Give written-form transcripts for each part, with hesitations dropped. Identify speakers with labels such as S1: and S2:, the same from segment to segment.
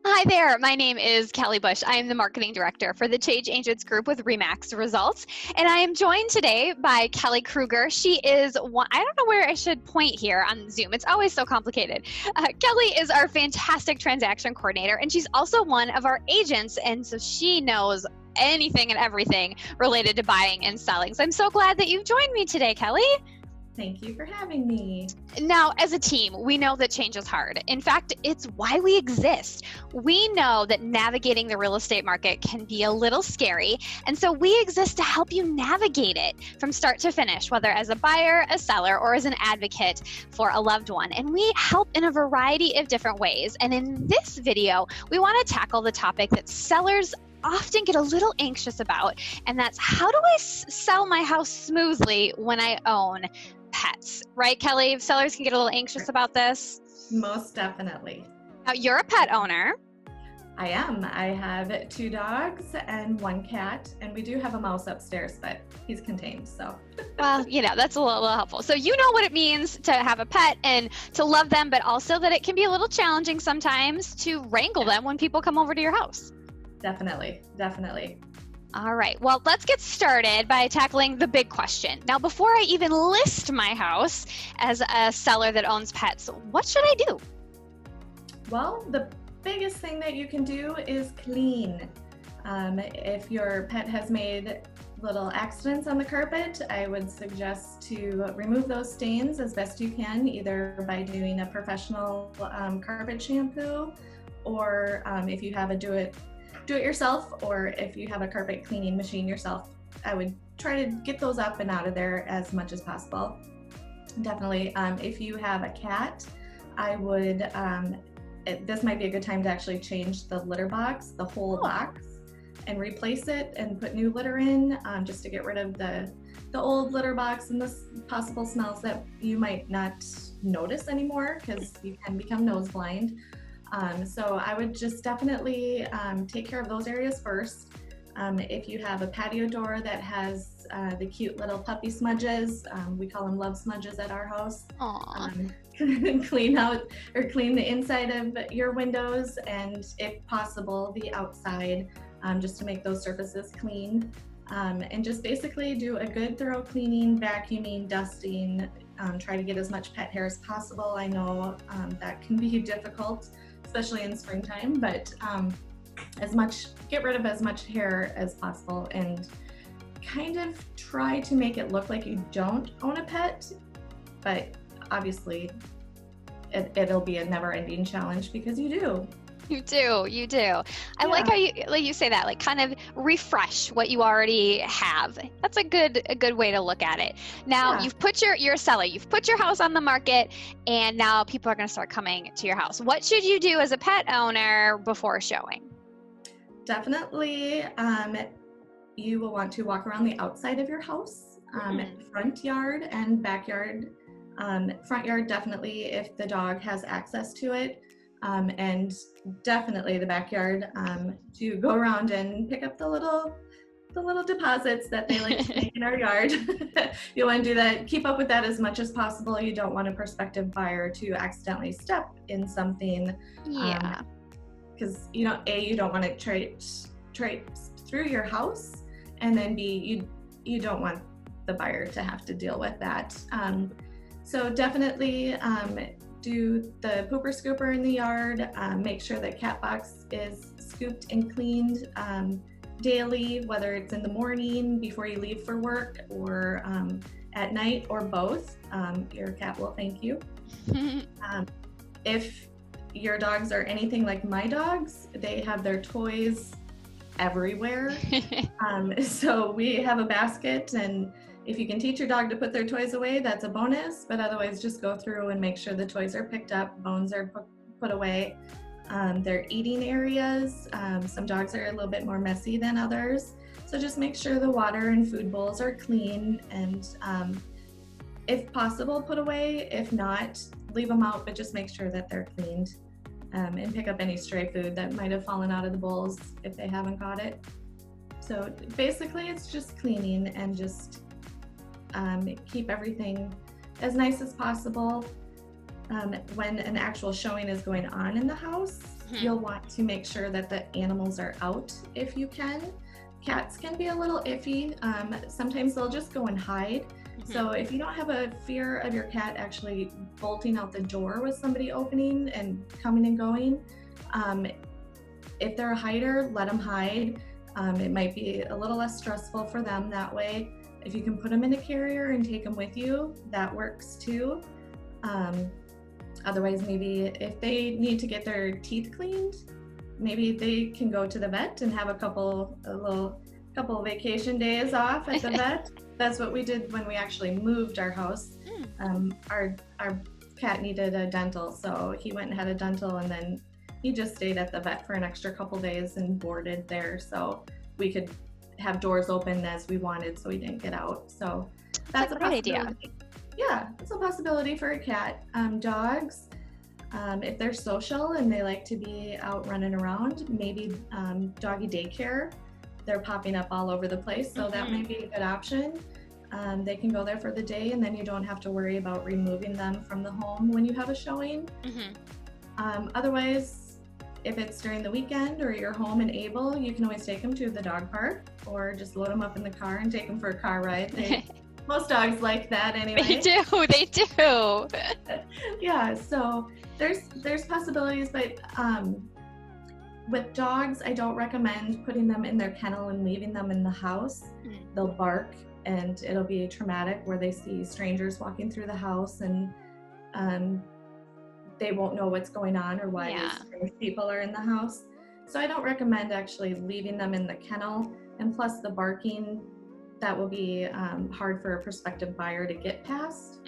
S1: Hi there, my name is Kelly Bush. I am the Marketing Director for the Change Agents Group with RE/MAX Results. And I am joined today by Kelly Krueger. She is one, I don't know where I should point here on Zoom. It's always so complicated. Kelly is our fantastic transaction coordinator, and she's also one of our agents. And so she knows anything and everything related to buying and selling. So I'm so glad that you've joined me today, Kelly.
S2: Thank you for having me.
S1: Now, as a team, we know that change is hard. In fact, it's why we exist. We know that navigating the real estate market can be a little scary, and so we exist to help you navigate it from start to finish, whether as a buyer, a seller, or as an advocate for a loved one. And we help in a variety of different ways. And in this video, we want to tackle the topic that sellers often get a little anxious about, and that's how do I sell my house smoothly when I own pets, right, Kelly? Sellers can get a little anxious about this.
S2: Most definitely.
S1: Now, you're a pet owner.
S2: I am. I have 2 dogs and 1 cat, and we do have a mouse upstairs, but he's contained, so.
S1: Well, that's a little helpful. So you know what it means to have a pet and to love them, but also that it can be a little challenging sometimes to wrangle them when people come over to your house.
S2: Definitely.
S1: All right, well, let's get started by tackling the big question. Now, before I even list my house as a seller that owns pets, what should I do?
S2: Well, the biggest thing that you can do is clean. If your pet has made little accidents on the carpet, I would suggest to remove those stains as best you can, either by doing a professional carpet shampoo, or if you have a do it yourself, or if you have a carpet cleaning machine yourself, I would try to get those up and out of there as much as possible. Definitely, if you have a cat, I would, this might be a good time to actually change the litter box, the whole box, and replace it and put new litter in, just to get rid of the old litter box and the possible smells that you might not notice anymore, because you can become nose blind. So I would just definitely take care of those areas first. If you have a patio door that has the cute little puppy smudges, we call them love smudges at our house. Clean out or clean the inside of your windows, and if possible the outside, just to make those surfaces clean. And just basically do a good thorough cleaning, vacuuming, dusting, try to get as much pet hair as possible. I know that can be difficult, especially in springtime, but get rid of as much hair as possible, and kind of try to make it look like you don't own a pet, but obviously it'll be a never-ending challenge because you do.
S1: You do. I like how you say that, like kind of refresh what you already have. That's a good way to look at it. Now, you're a seller, you've put your house on the market, and now people are going to start coming to your house. What should you do as a pet owner before showing?
S2: Definitely, you will want to walk around the outside of your house, front yard and backyard. Front yard, definitely if the dog has access to it. And definitely the backyard, to go around and pick up the little deposits that they like to make in our yard. You want to do that, keep up with that as much as possible. You don't want a prospective buyer to accidentally step in something. Because you don't want to traipse through your house, and then you don't want the buyer to have to deal with that. So definitely do the pooper scooper in the yard. Make sure that cat box is scooped and cleaned daily, whether it's in the morning before you leave for work, or at night, or both. Your cat will thank you. If your dogs are anything like my dogs, they have their toys everywhere. So we have a basket, and if you can teach your dog to put their toys away, that's a bonus, but otherwise just go through and make sure the toys are picked up, bones are put away. Their eating areas, some dogs are a little bit more messy than others, so just make sure the water and food bowls are clean, and if possible, put away. If not, leave them out, but just make sure that they're cleaned, and pick up any stray food that might have fallen out of the bowls if they haven't got it. So basically it's just cleaning, and just keep everything as nice as possible. When an actual showing is going on in the house, you'll want to make sure that the animals are out if you can. Cats can be a little iffy. Sometimes they'll just go and hide. So if you don't have a fear of your cat actually bolting out the door with somebody opening and coming and going, if they're a hider, let them hide. It might be a little less stressful for them that way. If you can put them in a carrier and take them with you, that works too. Otherwise, maybe if they need to get their teeth cleaned, maybe they can go to the vet and have a couple vacation days off at the vet. That's what we did when we actually moved our house. Our cat needed a dental, so he went and had a dental, and then he just stayed at the vet for an extra couple days and boarded there, so we could have doors open as we wanted, so he didn't get out. So that's a
S1: great idea.
S2: Yeah, it's a possibility for a cat. Dogs, if they're social and they like to be out running around, maybe doggy daycare. They're popping up all over the place, so that might be a good option. They can go there for the day, and then you don't have to worry about removing them from the home when you have a showing. Otherwise, if it's during the weekend or you're home and able, you can always take them to the dog park or just load them up in the car and take them for a car ride. Most dogs like that anyway.
S1: They do.
S2: Yeah, so there's possibilities, but with dogs, I don't recommend putting them in their kennel and leaving them in the house. They'll bark, and it'll be traumatic where they see strangers walking through the house, and they won't know what's going on or why these strange people are in the house. So I don't recommend actually leaving them in the kennel, and plus the barking, that will be hard for a prospective buyer to get past.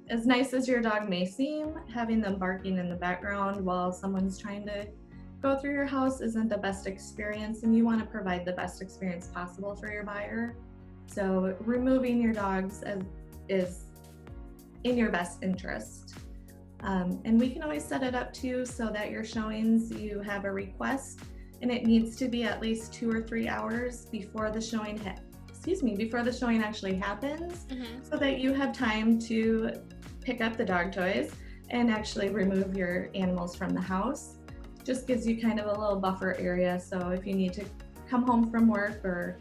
S2: As nice as your dog may seem, having them barking in the background while someone's trying to go through your house isn't the best experience, and you want to provide the best experience possible for your buyer. So removing your dogs is in your best interest. And we can always set it up too so that your showings, you have a request, and it needs to be at least 2 or 3 hours before the showing before the showing actually happens, so that you have time to pick up the dog toys and actually remove your animals from the house. Just gives you kind of a little buffer area, so if you need to come home from work or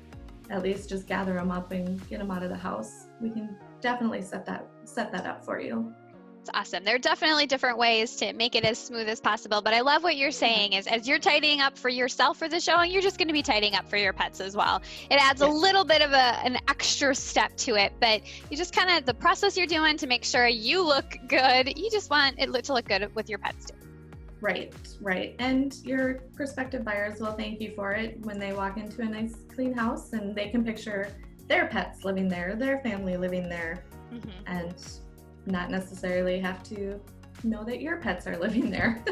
S2: at least just gather them up and get them out of the house, we can definitely set that up for you.
S1: It's awesome. There are definitely different ways to make it as smooth as possible, but I love what you're saying is as you're tidying up for yourself for the showing, you're just going to be tidying up for your pets as well. It adds a little bit of an extra step to it, but you just kind of, the process you're doing to make sure you look good, you just want it to look good with your pets too.
S2: Right. And your prospective buyers will thank you for it when they walk into a nice clean house and they can picture their pets living there, their family living there, and not necessarily have to know that your pets are living there.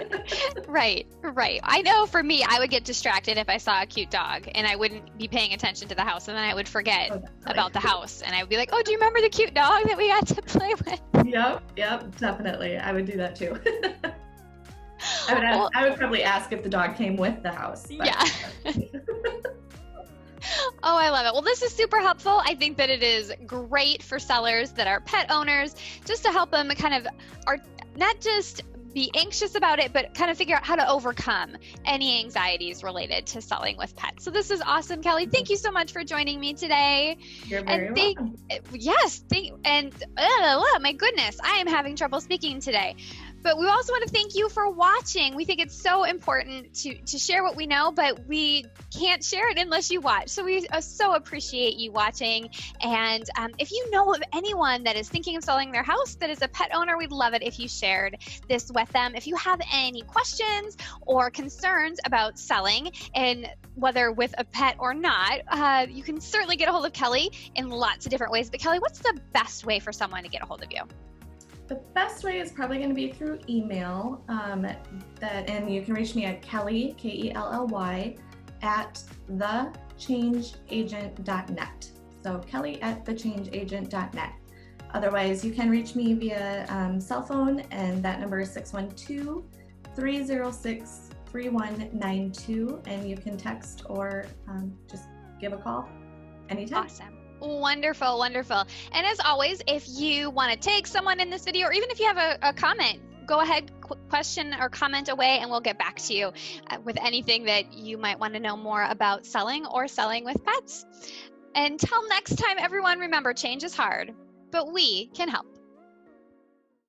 S1: Right. I know for me, I would get distracted if I saw a cute dog and I wouldn't be paying attention to the house, and then I would forget about the house, and I would be like, oh, do you remember the cute dog that we got to play with?
S2: Yep, definitely. I would do that too. I would probably ask if the dog came with the house.
S1: Yeah. Oh, I love it. Well, this is super helpful. I think that it is great for sellers that are pet owners, just to help them kind of not just be anxious about it, but kind of figure out how to overcome any anxieties related to selling with pets. So this is awesome, Kelly. Thank you so much for joining me today.
S2: You're very welcome.
S1: Yes. My goodness, I am having trouble speaking today. But we also want to thank you for watching. We think it's so important to share what we know, but we can't share it unless you watch. So we so appreciate you watching. And if you know of anyone that is thinking of selling their house that is a pet owner, we'd love it if you shared this with them. If you have any questions or concerns about selling, and whether with a pet or not, you can certainly get a hold of Kelly in lots of different ways. But Kelly, what's the best way for someone to get a hold of you?
S2: The best way is probably going to be through email, and you can reach me at Kelly, Kelly, at thechangeagent.net. So Kelly at thechangeagent.net. Otherwise, you can reach me via cell phone, and that number is 612-306-3192, and you can text or just give a call anytime.
S1: Awesome. Wonderful. And as always, if you want to tag someone in this video, or even if you have a comment, go ahead, question or comment away, and we'll get back to you with anything that you might want to know more about selling or selling with pets. Until next time, everyone, remember, change is hard, but we can help.